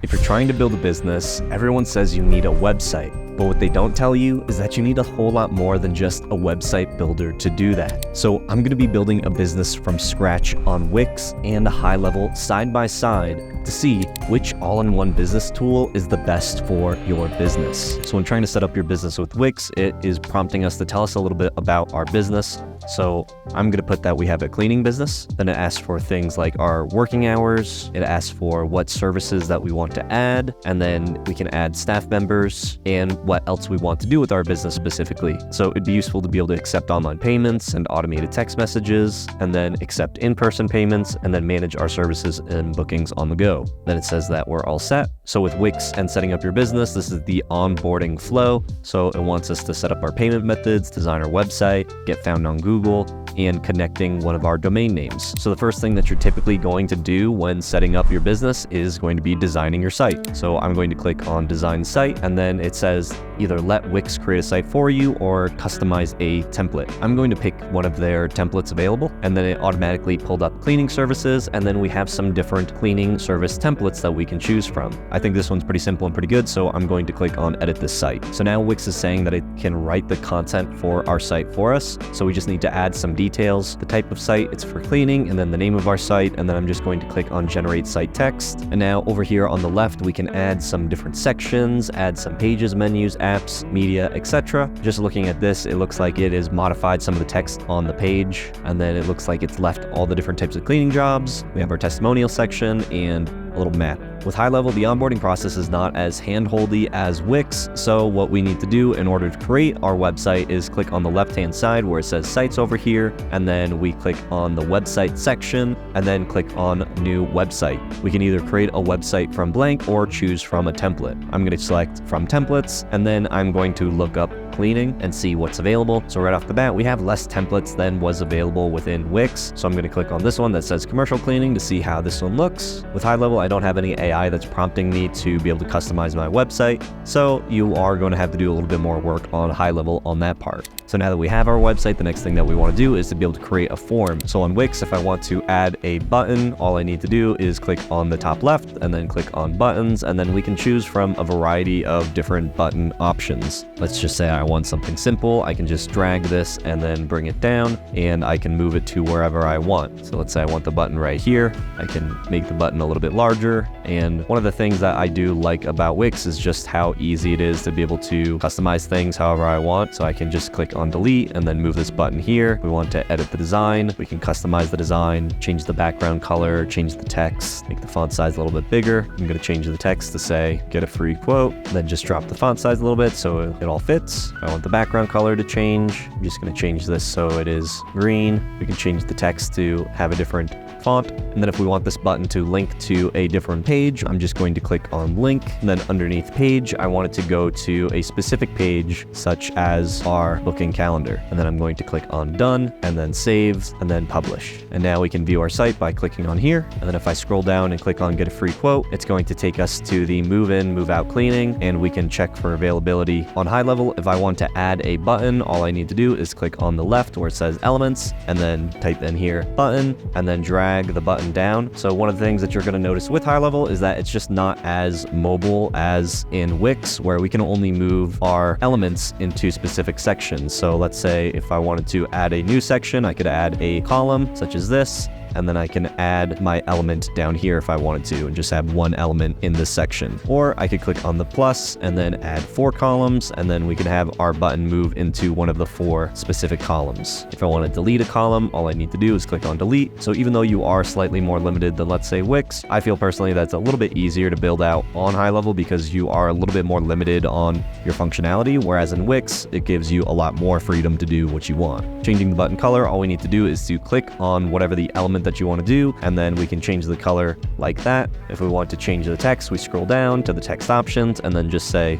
If you're trying to build a business, everyone says you need a website. But what they don't tell you is that you need a whole lot more than just a website builder to do that. So I'm going to be building a business from scratch on Wix and High Level side by side to see which all-in-one business tool is the best for your business. So when trying to set up your business with Wix, it is prompting us to tell us a little bit about our business. So I'm going to put that we have a cleaning business. Then it asks for things like our working hours. It asks for what services that we want to add. And then we can add staff members and what else we want to do with our business specifically. So it'd be useful to be able to accept online payments and automated text messages, and then accept in-person payments, and then manage our services and bookings on the go. Then it says that we're all set. So with Wix and setting up your business, this is the onboarding flow. So it wants us to set up our payment methods, design our website, get found on Google, and connecting one of our domain names. So the first thing that you're typically going to do when setting up your business is going to be designing your site. So I'm going to click on design site, and then it says either let Wix create a site for you or customize a template. I'm going to pick one of their templates available, and then it automatically pulled up cleaning services, and then we have some different cleaning service templates that we can choose from. I think this one's pretty simple and pretty good, so I'm going to click on edit this site. So now Wix is saying that it can write the content for our site for us. So we just need to add some details, the type of site it's for cleaning, and then the name of our site, and then I'm just going to click on generate site text. And now over here on the left, we can add some different sections, add some pages, menus, apps, media, etc. Just looking at this, it looks like it is modified some of the text on the page, and then it looks like it's left all the different types of cleaning jobs. We have our testimonial section and a little map. With High Level, the onboarding process is not as hand-holdy as Wix, so what we need to do in order to create our website is click on the left-hand side where it says Sites over here, and then we click on the website section, and then click on New Website. We can either create a website from blank or choose from a template. I'm going to select from templates, and then I'm going to look up cleaning and see what's available. So right off the bat, we have less templates than was available within Wix. So I'm going to click on this one that says commercial cleaning to see how this one looks. With High Level, I don't have any AI that's prompting me to be able to customize my website. So you are going to have to do a little bit more work on High Level on that part. So now that we have our website, the next thing that we want to do is to be able to create a form. So on Wix, if I want to add a button, all I need to do is click on the top left and then click on buttons, and then we can choose from a variety of different button options. Let's just say I want something simple. I can just drag this and then bring it down, and I can move it to wherever I want. So let's say I want the button right here. I can make the button a little bit larger. And one of the things that I do like about Wix is just how easy it is to be able to customize things however I want. So I can just click on delete and then move this button here. We want to edit the design. We can customize the design, change the background color, change the text, make the font size a little bit bigger. I'm going to change the text to say, get a free quote, then just drop the font size a little bit so it all fits. I want the background color to change. I'm just going to change this so it is green. We can change the text to have a different font. And then if we want this button to link to a different page, I'm just going to click on link. And then underneath page, I want it to go to a specific page, such as our booking calendar. And then I'm going to click on done, and then save, and then publish. And now we can view our site by clicking on here. And then if I scroll down and click on get a free quote, it's going to take us to the move in, move out cleaning, and we can check for availability. On High Level, if I want to add a button, all I need to do is click on the left where it says elements, and then type in here button, and then drag the button down. So one of the things that you're going to notice with High Level is that it's just not as mobile as in Wix, where we can only move our elements into specific sections. So let's say if I wanted to add a new section, I could add a column such as this, and then I can add my element down here if I wanted to, and just have one element in this section. Or I could click on the plus and then add 4 columns, and then we can have our button move into one of the 4 specific columns. If I want to delete a column, all I need to do is click on delete. So even though you are slightly more limited than, let's say, Wix, I feel personally that's a little bit easier to build out on High Level because you are a little bit more limited on your functionality, whereas in Wix, it gives you a lot more freedom to do what you want. Changing the button color, all we need to do is to click on whatever the element that you want to do, and then we can change the color like that. If we want to change the text, we scroll down to the text options and then just say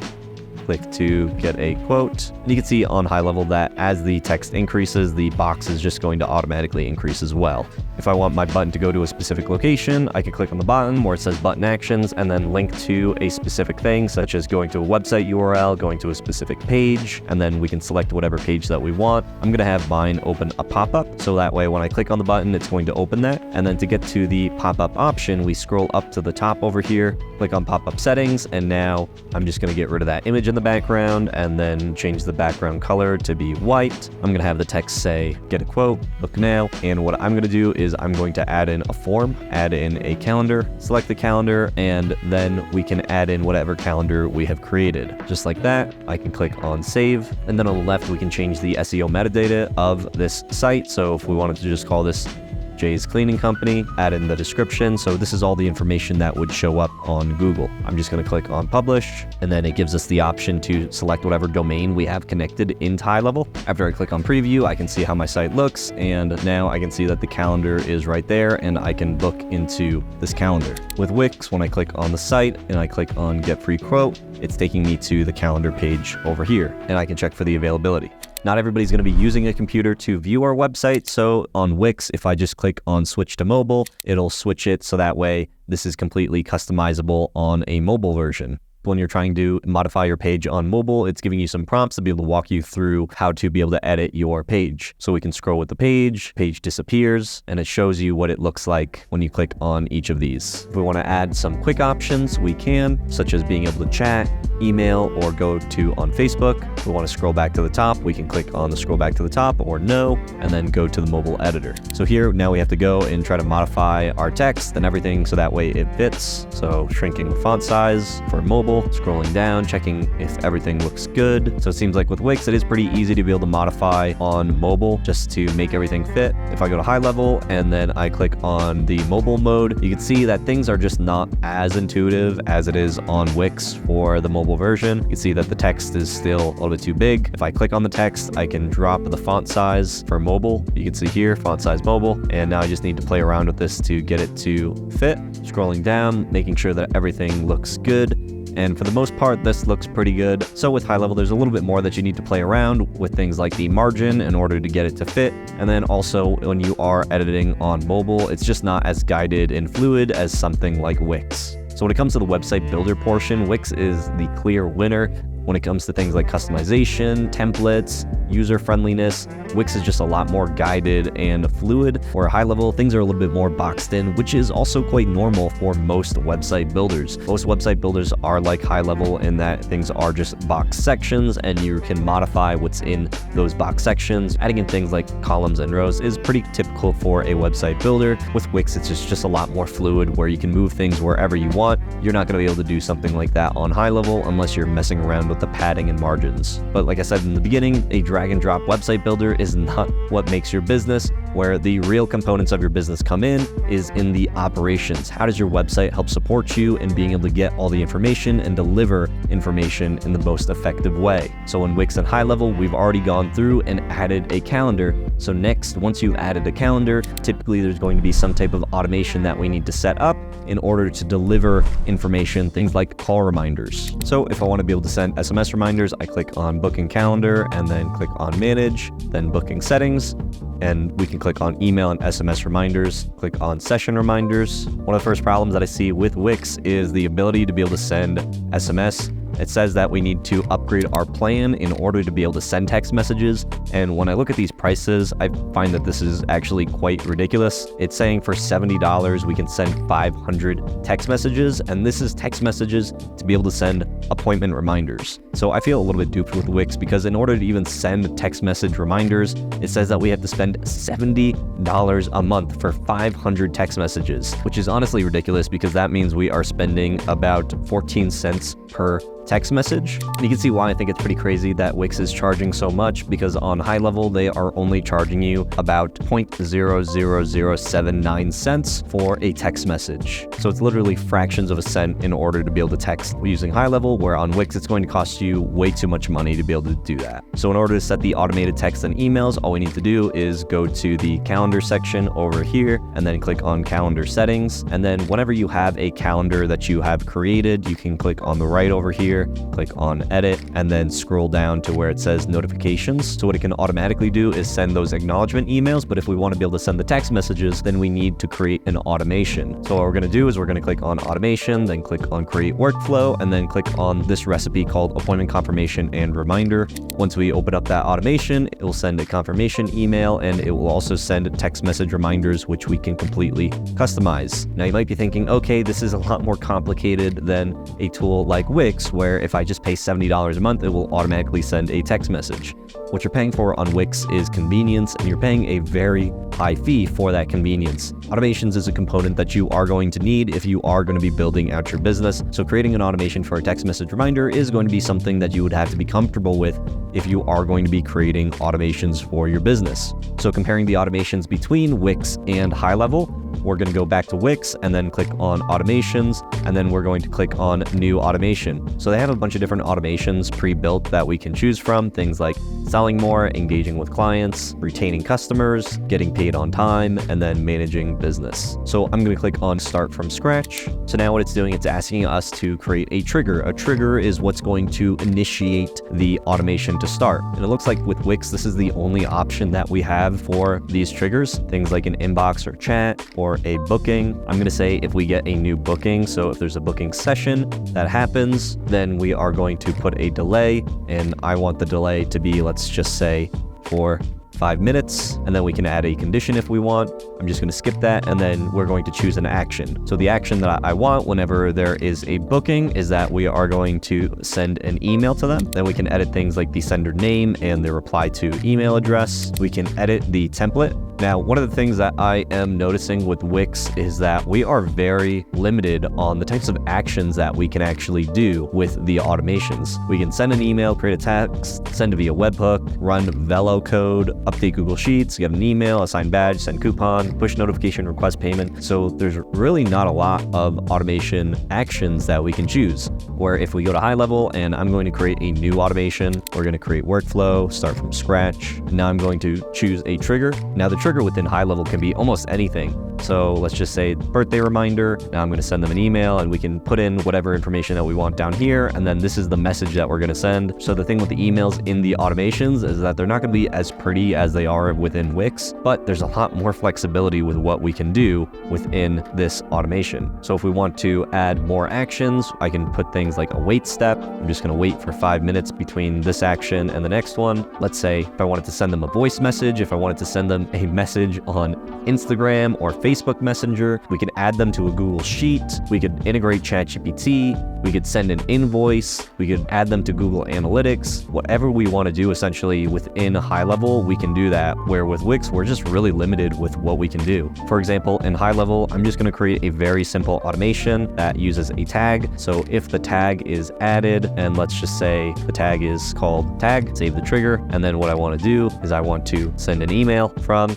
click to get a quote. And you can see on high level that as the text increases, the box is just going to automatically increase as well. If I want my button to go to a specific location, I can click on the button where it says button actions and then link to a specific thing, such as going to a website URL, going to a specific page, and then we can select whatever page that we want. I'm going to have mine open a pop-up, so that way when I click on the button, it's going to open that. And then to get to the pop-up option, we scroll up to the top over here, click on pop-up settings, and now I'm just going to get rid of that image in the background and then change the background color to be white. I'm going to have the text say, get a quote, book now. And what I'm going to do is I'm going to add in a form, add in a calendar, select the calendar, and then we can add in whatever calendar we have created. Just like that, I can click on save. And then on the left, we can change the SEO metadata of this site. So if we wanted to just call this Jay's Cleaning Company, add in the description. So this is all the information that would show up on Google. I'm just going to click on publish, and then it gives us the option to select whatever domain we have connected into high level. After I click on preview, I can see how my site looks, and now I can see that the calendar is right there, and I can book into this calendar. With Wix, when I click on the site and I click on get free quote, it's taking me to the calendar page over here, and I can check for the availability. Not everybody's going to be using a computer to view our website, so on Wix, if I just click on switch to mobile, it'll switch it so that way this is completely customizable on a mobile version. When you're trying to modify your page on mobile, it's giving you some prompts to be able to walk you through how to be able to edit your page. So we can scroll with the page disappears, and it shows you what it looks like when you click on each of these. If we want to add some quick options, we can, such as being able to chat, email, or go to on Facebook. If we want to scroll back to the top, we can click on the scroll back to the top or no, and then go to the mobile editor. So here, now we have to go and try to modify our text and everything so that way it fits. So shrinking the font size for mobile, scrolling down, checking if everything looks good. So it seems like with Wix, it is pretty easy to be able to modify on mobile just to make everything fit. If I go to high level and then I click on the mobile mode, you can see that things are just not as intuitive as it is on Wix for the mobile version. You can see that the text is still a little bit too big. If I click on the text, I can drop the font size for mobile. You can see here, font size mobile. And now I just need to play around with this to get it to fit. Scrolling down, making sure that everything looks good. And for the most part, this looks pretty good. So with high level, there's a little bit more that you need to play around with things like the margin in order to get it to fit. And then also when you are editing on mobile, it's just not as guided and fluid as something like Wix. So when it comes to the website builder portion, Wix is the clear winner. When it comes to things like customization, templates, user friendliness, Wix is just a lot more guided and fluid. For high level, things are a little bit more boxed in, which is also quite normal for most website builders. Most website builders are like high level in that things are just box sections and you can modify what's in those box sections. Adding in things like columns and rows is pretty typical for a website builder. With Wix, it's just a lot more fluid where you can move things wherever you want. You're not going to be able to do something like that on high level unless you're messing around with the padding and margins. But like I said in the beginning, a drag and drop website builder is not what makes your business. Where the real components of your business come in is in the operations. How does your website help support you in being able to get all the information and deliver information in the most effective way? So in Wix and high level, we've already gone through and added a calendar. So next, once you've added a calendar, typically there's going to be some type of automation that we need to set up in order to deliver information, things like call reminders. So if I want to be able to send SMS reminders, I click on booking calendar and then click on manage, then booking settings. And we can click on email and SMS reminders, click on session reminders. One of the first problems that I see with Wix is the ability to be able to send SMS. It says that we need to upgrade our plan in order to be able to send text messages. And when I look at these prices, I find that this is actually quite ridiculous. It's saying for $70, we can send 500 text messages. And this is text messages to be able to send appointment reminders. So I feel a little bit duped with Wix because in order to even send text message reminders, it says that we have to spend $70 a month for 500 text messages, which is honestly ridiculous because that means we are spending about 14 cents per text message. And you can see why I think it's pretty crazy that Wix is charging so much, because on high level, they are only charging you about 0.00079 cents for a text message. So it's literally fractions of a cent in order to be able to text using high level, where on Wix, it's going to cost you way too much money to be able to do that. So in order to set the automated text and emails, all we need to do is go to the calendar section over here and then click on calendar settings. And then whenever you have a calendar that you have created, you can click on the right right over here, click on edit, and then scroll down to where it says notifications. So what it can automatically do is send those acknowledgement emails, but if we want to be able to send the text messages, then we need to create an automation. So what we're going to do is we're going to click on automation, then click on create workflow, and then click on this recipe called appointment confirmation and reminder. Once we open up that automation, it will send a confirmation email, and it will also send text message reminders, which we can completely customize. Now you might be thinking, okay, this is a lot more complicated than a tool like Wix, where if I just pay $70 a month, it will automatically send a text message. What you're paying for on Wix is convenience, and you're paying a very high fee for that convenience. Automations is a component that you are going to need if you are going to be building out your business. So creating an automation for a text message reminder is going to be something that you would have to be comfortable with if you are going to be creating automations for your business. So comparing the automations between Wix and High Level, we're going to go back to Wix and then click on automations, and then we're going to click on new automation. So they have a bunch of different automations pre-built that we can choose from, things like selling more, engaging with clients, retaining customers, getting paid on time, and then managing business. So I'm going to click on start from scratch. So now what it's doing, it's asking us to create a trigger. A trigger is what's going to initiate the automation to start. And it looks like with Wix, this is the only option that we have for these triggers, things like an inbox or chat or a booking. I'm going to say if we get a new booking, so if there's a booking session that happens, then we are going to put a delay, and I want the delay to be, let's just say, for 5 minutes, and then we can add a condition if we want. I'm just going to skip that, and then we're going to choose an action. So the action that I want whenever there is a booking is that we are going to send an email to them. Then we can edit things like the sender name and the reply to email address. We can edit the template. Now, one of the things that I am noticing with Wix is that we are very limited on the types of actions that we can actually do with the automations. We can send an email, create a text, send it via webhook, run Velo code, update Google Sheets, get an email, assign badge, send coupon, push notification, request payment. So there's really not a lot of automation actions that we can choose. Where if we go to High Level and I'm going to create a new automation, we're going to create workflow, start from scratch. Now I'm going to choose a trigger. Now the trigger within High Level can be almost anything. So let's just say birthday reminder. Now I'm going to send them an email, and we can put in whatever information that we want down here. And then this is the message that we're going to send. So the thing with the emails in the automations is that they're not going to be as pretty as they are within Wix, but there's a lot more flexibility with what we can do within this automation. So if we want to add more actions, I can put things like a wait step. I'm just going to wait for 5 minutes between this action and the next one. Let's say if I wanted to send them a voice message, if I wanted to send them a message on Instagram or Facebook Messenger, we could add them to a Google Sheet, we could integrate ChatGPT, we could send an invoice, we could add them to Google Analytics. Whatever we want to do essentially within High Level, we can do that, where with Wix, we're just really limited with what we can do. For example, in High Level, I'm just going to create a very simple automation that uses a tag. So if the tag is added, and let's just say the tag is called tag, save the trigger, and then what I want to do is I want to send an email from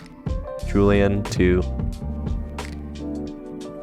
Julian to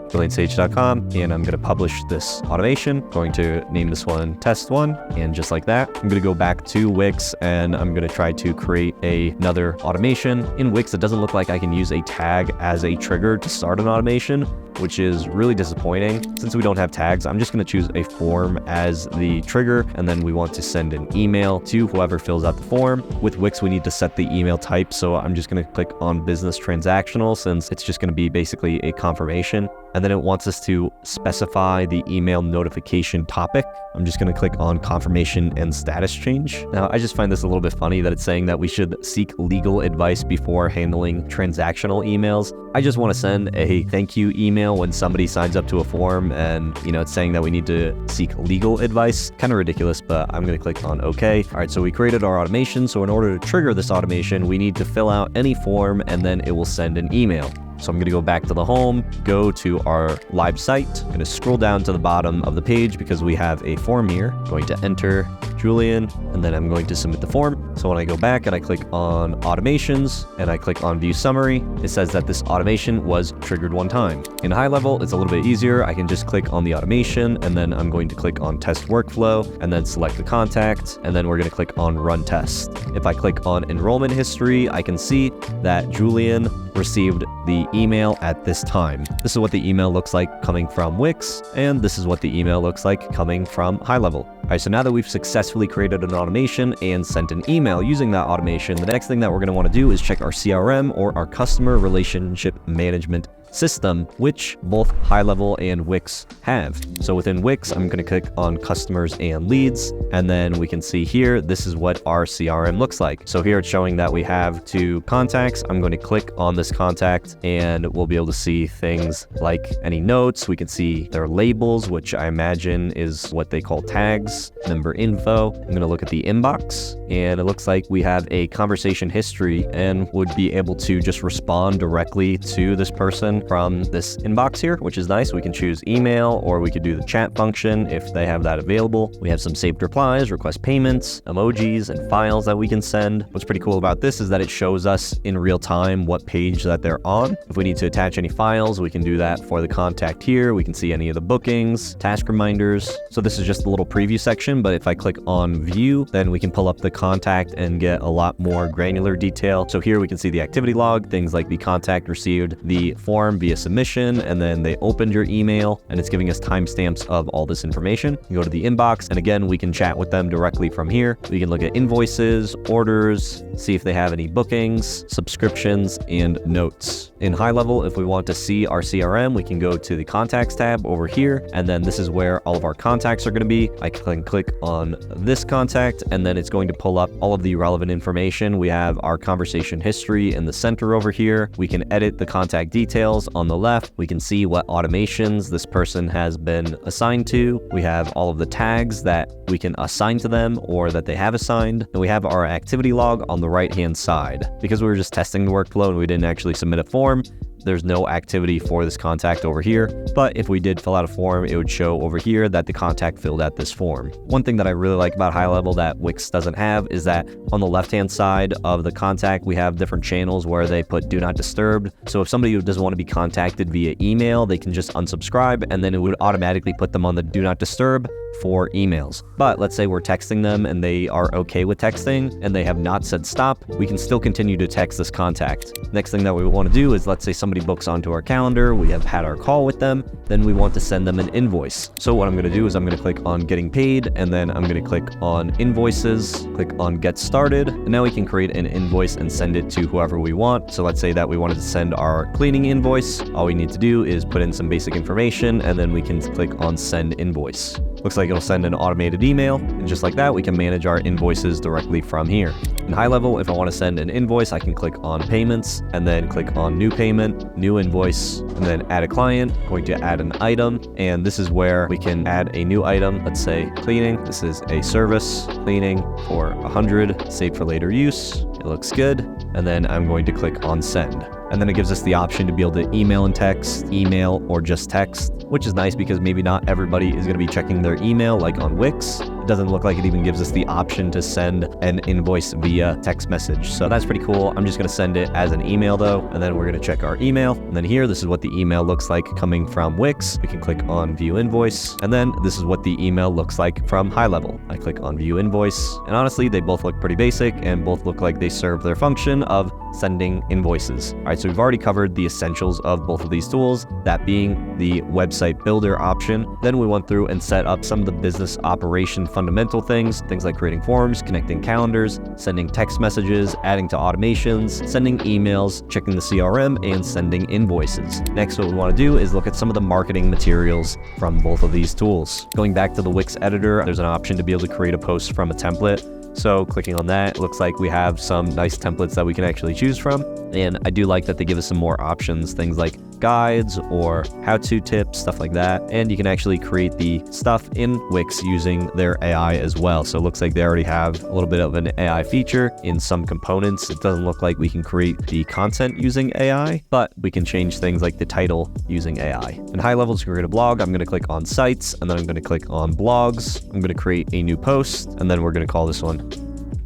juliansage.com, and I'm going to publish this automation. Going to name this one test 1, and just like that, I'm going to go back to Wix and I'm going to try to create another automation. In Wix, it doesn't look like I can use a tag as a trigger to start an automation, which is really disappointing. Since we don't have tags, I'm just going to choose a form as the trigger, and then we want to send an email to whoever fills out the form. With Wix, we need to set the email type, so I'm just going to click on business transactional, since it's just going to be basically a confirmation. And then it wants us to specify the email notification topic. I'm just going to click on confirmation and status change. Now, I just find this a little bit funny that it's saying that we should seek legal advice before handling transactional emails. I just want to send a thank you email when somebody signs up to a form, and it's saying that we need to seek legal advice. Kind of ridiculous, but I'm going to click on OK. All right, so we created our automation. So in order to trigger this automation, we need to fill out any form, and then it will send an email. So I'm going to go back to the home, go to our live site. I'm going to scroll down to the bottom of the page because we have a form here. I'm going to enter Julian, and then I'm going to submit the form. So So when I go back and I click on automations and I click on view summary, it says that this automation was triggered one time. In high level, it's a little bit easier. I can just click on the automation and then I'm going to click on test workflow and then select the contact, and then we're going to click on run test. If I click on enrollment history, I can see that Julian received the email at this time. This is what the email looks like coming from Wix, and this is what the email looks like coming from high level. All right, so now that we've successfully created an automation and sent an email using that automation, the next thing that we're going to want to do is check our CRM, or our customer relationship management system, which both high level and Wix have. So within Wix, I'm going to click on customers and leads, and then we can see here, this is what our CRM looks like. So here it's showing that we have 2 contacts. I'm going to click on this contact and we'll be able to see things like any notes. We can see their labels, which I imagine is what they call tags, member info. I'm going to look at the inbox, and it looks like we have a conversation history and would be able to just respond directly to this person from this inbox here, which is nice. We can choose email, or we could do the chat function if they have that available. We have some saved replies, request payments, emojis, and files that we can send. What's pretty cool about this is that it shows us in real time what page that they're on. If we need to attach any files, we can do that for the contact here. We can see any of the bookings, task reminders. So this is just a little preview section, but if I click on view, then we can pull up the contact and get a lot more granular detail. So here we can see the activity log, things like the contact received the form via submission, and then they opened your email, and it's giving us timestamps of all this information. You go to the inbox, and again, we can chat with them directly from here. We can look at invoices, orders, see if they have any bookings, subscriptions, and notes. In high level, if we want to see our CRM, we can go to the contacts tab over here, and then this is where all of our contacts are going to be. I can click on this contact, and then it's going to pull up all of the relevant information. We have our conversation history in the center over here. We can edit the contact details on the left. We can see what automations this person has been assigned to. We have all of the tags that we can assign to them or that they have assigned. And we have our activity log on the right-hand side. Because we were just testing the workflow and we didn't actually submit a form, there's no activity for this contact over here. But if we did fill out a form, it would show over here that the contact filled out this form. One thing that I really like about high level that Wix doesn't have is that on the left-hand side of the contact, we have different channels where they put do not disturb. So if somebody who doesn't want to be contacted via email, they can just unsubscribe, and then it would automatically put them on the do not disturb for emails. But let's say we're texting them and they are okay with texting and they have not said stop, we can still continue to text this contact. Next thing that we want to do is, let's say somebody books onto our calendar, we have had our call with them, then we want to send them an invoice. So what I'm going to do is I'm going to click on getting paid, and then I'm going to click on invoices, click on get started, and now we can create an invoice and send it to whoever we want. So let's say that we wanted to send our cleaning invoice. All we need to do is put in some basic information, and then we can click on send invoice. Looks like it'll send an automated email, and just like that, we can manage our invoices directly from here. In high level, if I want to send an invoice, I can click on payments and then click on new payment, new invoice, and then add a client. I'm going to add an item, and this is where we can add a new item. Let's say cleaning. This is a service, cleaning for 100, save for later use. It looks good. And then I'm going to click on send. And then it gives us the option to be able to email and text, email, or just text, which is nice because maybe not everybody is going to be checking their email like on Wix. It doesn't look like it even gives us the option to send an invoice via text message. So that's pretty cool. I'm just going to send it as an email though, and then we're going to check our email. And then here, this is what the email looks like coming from Wix. We can click on view invoice, and then this is what the email looks like from high level. I click on view invoice, and honestly, they both look pretty basic and both look like they serve their function of sending invoices. All right, so we've already covered the essentials of both of these tools, that being the website builder option. Then we went through and set up some of the business operation fundamental things like creating forms, connecting calendars, sending text messages, adding to automations, sending emails, checking the CRM, and sending invoices. Next, what we want to do is look at some of the marketing materials from both of these tools. Going back to the Wix editor, there's an option to be able to create a post from a template. So clicking on that, it looks like we have some nice templates that we can actually choose from. And I do like that they give us some more options, things like guides or how-to tips, stuff like that. And you can actually create the stuff in Wix using their AI as well. So it looks like they already have a little bit of an AI feature in some components. It doesn't look like we can create the content using AI, but we can change things like the title using AI. In high levels, to create a blog, I'm going to click on sites, and then I'm going to click on blogs. I'm going to create a new post, and then we're going to call this one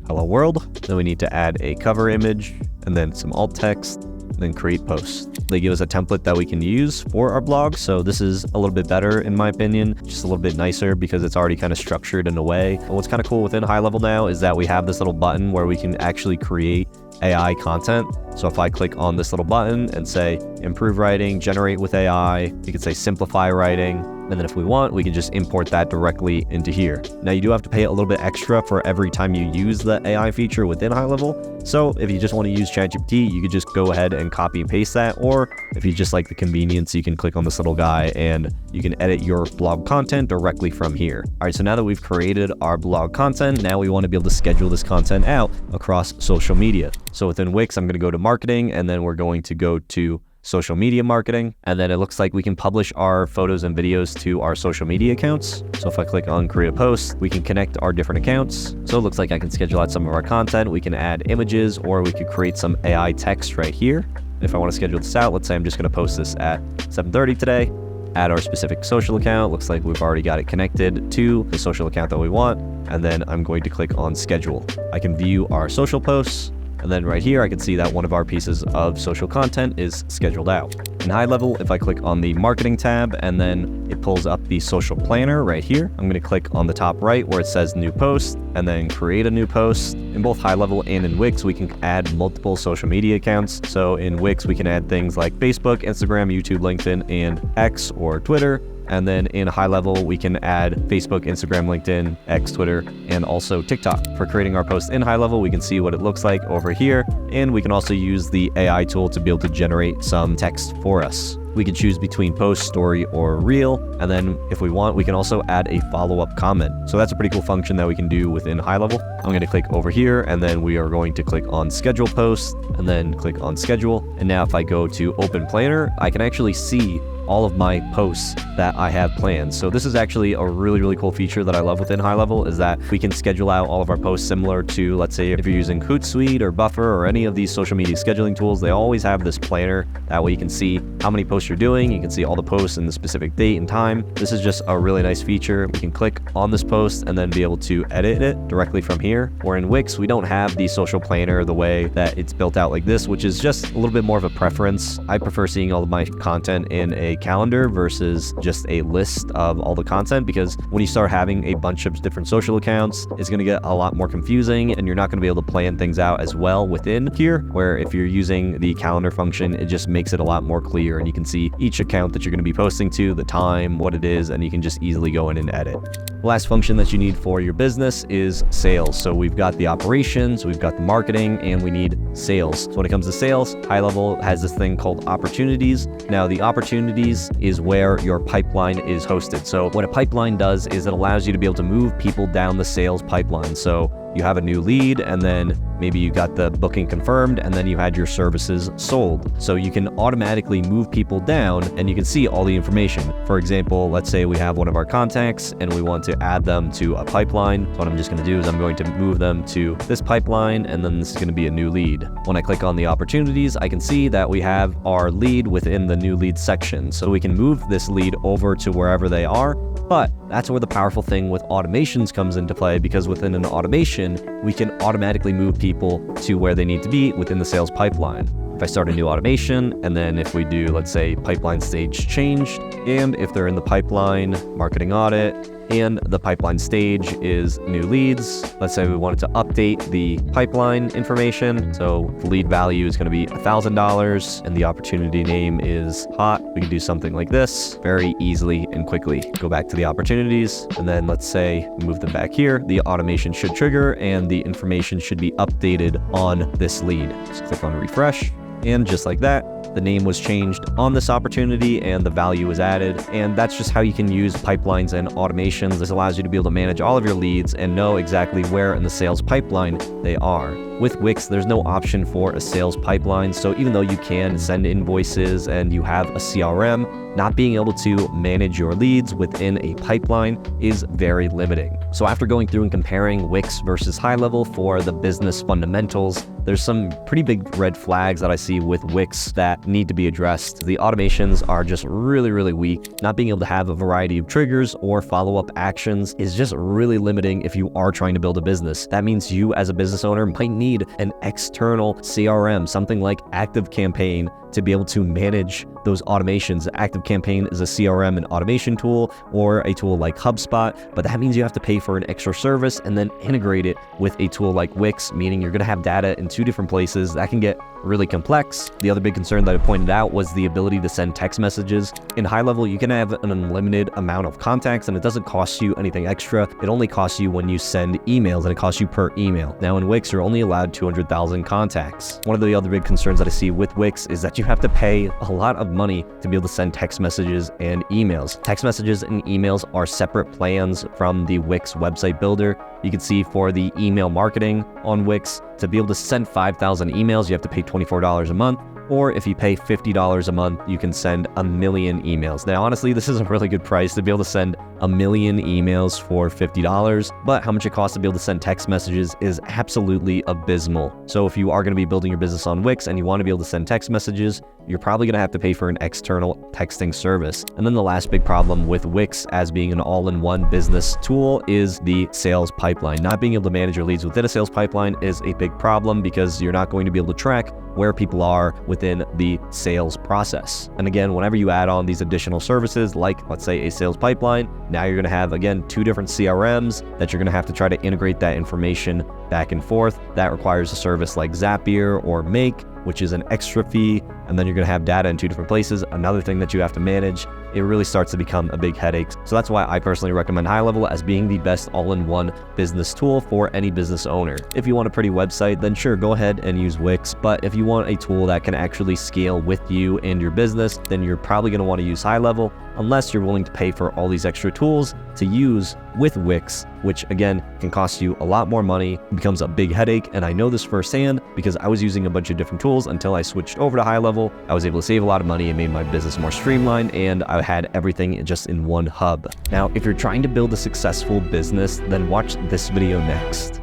hello world. Then we need to add a cover image and then some alt text, then create post. They give us a template that we can use for our blog. So this is a little bit better in my opinion, just a little bit nicer because it's already kind of structured in a way. And what's kind of cool within High Level now is that we have this little button where we can actually create AI content. So if I click on this little button and say improve writing, generate with AI, you can say simplify writing. And then if we want, we can just import that directly into here. Now you do have to pay a little bit extra for every time you use the AI feature within High Level. So if you just want to use ChatGPT, you could just go ahead and copy and paste that. Or if you just like the convenience, you can click on this little guy and you can edit your blog content directly from here. All right, so now that we've created our blog content, now we want to be able to schedule this content out across social media. So within Wix, I'm going to go to marketing, and then we're going to go to social media marketing. And then it looks like we can publish our photos and videos to our social media accounts. So if I click on create a post, we can connect our different accounts. So it looks like I can schedule out some of our content. We can add images, or we could create some AI text right here. If I want to schedule this out, let's say I'm just going to post this at 7:30 today, add our specific social account. Looks like we've already got it connected to the social account that we want. And then I'm going to click on schedule. I can view our social posts. And then right here, I can see that one of our pieces of social content is scheduled out. In High Level, if I click on the marketing tab and then it pulls up the social planner right here, I'm going to click on the top right where it says new post and then create a new post. In both High Level and in Wix, we can add multiple social media accounts. So in Wix, we can add things like Facebook, Instagram, YouTube, LinkedIn, and X or Twitter. And then in High Level, we can add Facebook, Instagram, LinkedIn, X, Twitter, and also TikTok. For creating our post in High Level, we can see what it looks like over here. And we can also use the AI tool to be able to generate some text for us. We can choose between post, story, or reel. And then if we want, we can also add a follow-up comment. So that's a pretty cool function that we can do within High Level. I'm going to click over here, and then we are going to click on schedule post and then click on schedule. And now if I go to open planner, I can actually see all of my posts that I have planned. So this is actually a really, really cool feature that I love within High Level, is that we can schedule out all of our posts similar to, let's say, if you're using Hootsuite or Buffer or any of these social media scheduling tools, they always have this planner. That way you can see how many posts you're doing. You can see all the posts and the specific date and time. This is just a really nice feature. We can click on this post and then be able to edit it directly from here. Or in Wix, we don't have the social planner the way that it's built out like this, which is just a little bit more of a preference. I prefer seeing all of my content in a calendar versus just a list of all the content, because when you start having a bunch of different social accounts, it's going to get a lot more confusing and you're not going to be able to plan things out as well within here, where if you're using the calendar function, it just makes it a lot more clear and you can see each account that you're going to be posting to, the time, what it is, and you can just easily go in and edit. The last function that you need for your business is sales. So we've got the operations, we've got the marketing, and we need sales. So when it comes to sales, High Level has this thing called opportunities. Now the opportunities is where your pipeline is hosted. So what a pipeline does is it allows you to be able to move people down the sales pipeline. So you have a new lead, and then maybe you got the booking confirmed, and then you had your services sold. So you can automatically move people down and you can see all the information. For example, let's say we have one of our contacts and we want to add them to a pipeline. So what I'm just going to do is I'm going to move them to this pipeline, and then this is going to be a new lead. When I click on the opportunities, I can see that we have our lead within the new lead section. So we can move this lead over to wherever they are. But that's where the powerful thing with automations comes into play, because within an automation, we can automatically move people to where they need to be within the sales pipeline. If I start a new automation, and then if we do, let's say, pipeline stage changed, and if they're in the pipeline, marketing audit, and the pipeline stage is new leads. Let's say we wanted to update the pipeline information. So the lead value is going to be $1,000 and the opportunity name is hot. We can do something like this very easily and quickly. Go back to the opportunities, and then let's say move them back here. The automation should trigger and the information should be updated on this lead. So click on refresh. And just like that, the name was changed on this opportunity and the value was added. And that's just how you can use pipelines and automations. This allows you to be able to manage all of your leads and know exactly where in the sales pipeline they are. With Wix, there's no option for a sales pipeline. So even though you can send invoices and you have a CRM, not being able to manage your leads within a pipeline is very limiting. So after going through and comparing Wix versus High Level for the business fundamentals, there's some pretty big red flags that I see with Wix that that need to be addressed. The automations are just really, really weak. Not being able to have a variety of triggers or follow-up actions is just really limiting if you are trying to build a business. That means you as a business owner might need an external CRM, something like ActiveCampaign, to be able to manage those automations. ActiveCampaign is a CRM and automation tool, or a tool like HubSpot, but that means you have to pay for an extra service and then integrate it with a tool like Wix, meaning you're going to have data in two different places. That can get really complex. The other big concern that I pointed out was the ability to send text messages. In high level, you can have an unlimited amount of contacts and it doesn't cost you anything extra. It only costs you when you send emails, and it costs you per email. Now in Wix, you're only allowed 200,000 contacts. One of the other big concerns that I see with Wix is that you have to pay a lot of money to be able to send text messages and emails. Text messages and emails are separate plans from the Wix website builder. You can see for the email marketing on Wix, to be able to send 5,000 emails, you have to pay $24 a month. Or if you pay $50 a month, you can send 1 million emails. Now, honestly, this is a really good price to be able to send 1 million emails for $50, but how much it costs to be able to send text messages is absolutely abysmal. So if you are going to be building your business on Wix and you want to be able to send text messages, you're probably going to have to pay for an external texting service. And then the last big problem with Wix as being an all-in-one business tool is the sales pipeline. Not being able to manage your leads within a sales pipeline is a big problem because you're not going to be able to track where people are within the sales process. And again, whenever you add on these additional services, like let's say a sales pipeline, now you're going to have, again, 2 different CRMs that you're going to have to try to integrate that information back and forth. That requires a service like Zapier or Make, which is an extra fee, and then you're going to have data in 2 different places, another thing that you have to manage. It really starts to become a big headache. So that's why I personally recommend High Level as being the best all-in-one business tool for any business owner. If you want a pretty website, then sure, go ahead and use Wix. But if you want a tool that can actually scale with you and your business, then you're probably going to want to use High Level, unless you're willing to pay for all these extra tools to use with Wix, which again can cost you a lot more money. It becomes a big headache, and I know this firsthand because I was using a bunch of different tools until I switched over to High Level. I was able to save a lot of money and made my business more streamlined, and I had everything just in one hub. Now, if you're trying to build a successful business, then watch this video next.